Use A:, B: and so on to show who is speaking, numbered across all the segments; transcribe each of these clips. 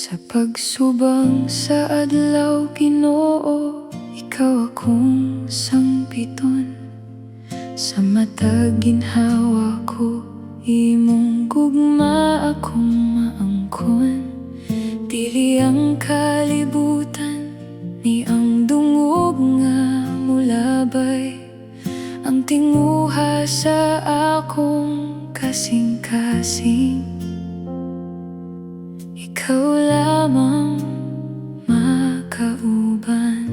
A: Sa pagsubang sa adlaw, Ginoo, ikaw akong sangpiton. Sa matag ginhawa ko, imong gugma akong maangkon. Dili ang kalibutan, ni ang dungog nga mulabay. Ang tinguha sa akong kasing-kasing, ikaw lamang makauban.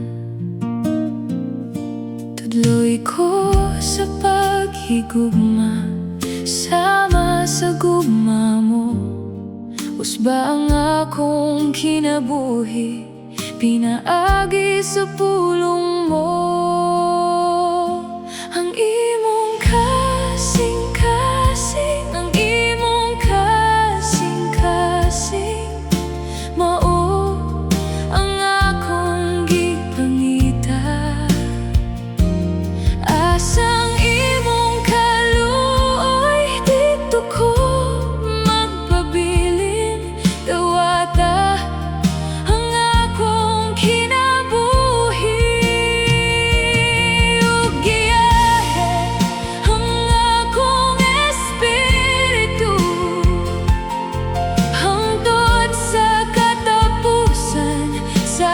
A: Tudloy ko sa paghigugma, sama sa gugma mo. Usba ang akong kinabuhi, pinaagi sa pulong mo. Ang imong kasing-kasing, ang imong kasing-kasing, mao ang akong gipangita. Asang imong kaluoy, dito ko magpabilin. Dawata ang akong kinabuhi, ug giyahe ang akong espiritu hangtod sa katapusan sa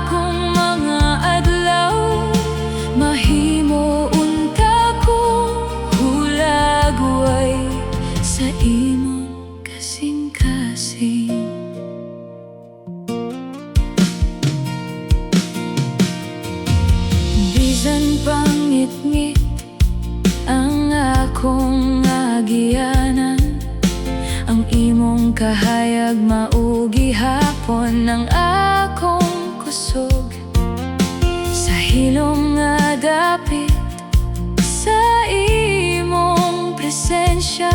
A: akong mga adlaw. Mahimo unta kong hulagway sa imong kasing-kasing. Bisan pangit-ngit ang akong agianan, ang imong kahayag maugi hapon ang akong kusog. Sa hilom nga dapit sa imong presensya,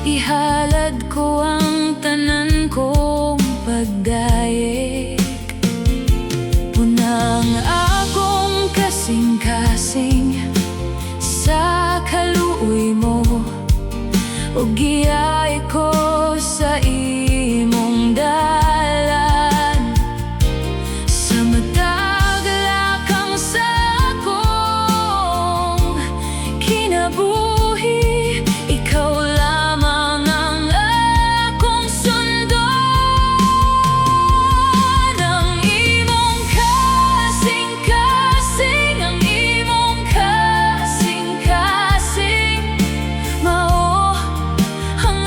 A: ihalad ko ang tanan kong pagdayeg. Punang akong kasing-kasing sa kaluoy mo, ug giyahe ko sa imong dalan. Sa matag lakang sa akong kinabuhi, ikaw lamang ang akong sundon. Ang imong kasing-kasing, ang imong kasing-kasing, mao ang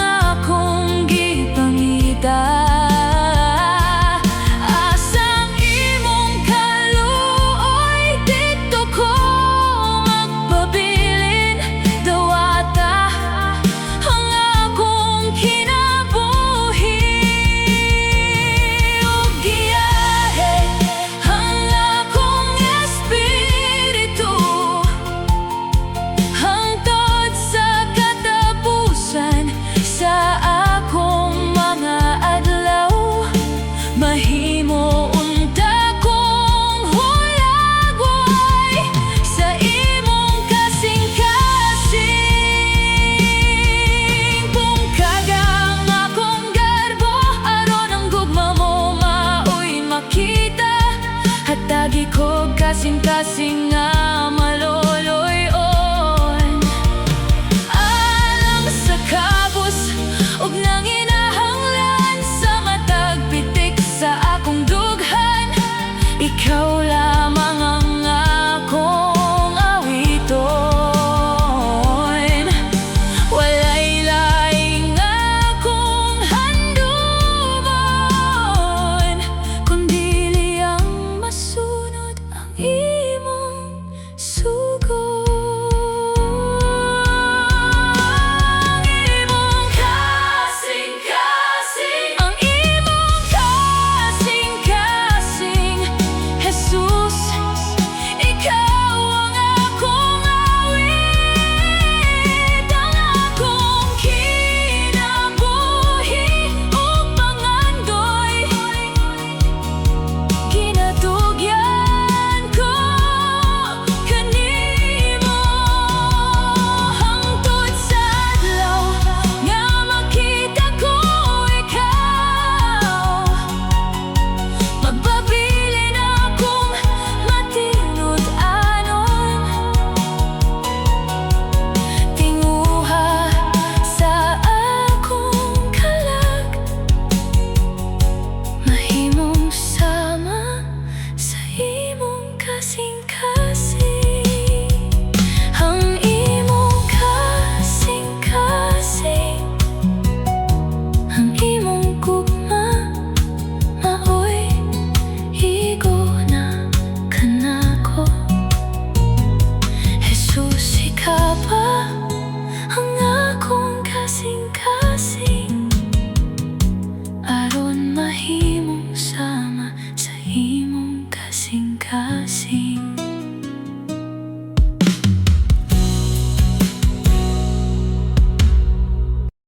A: kasing-kasing.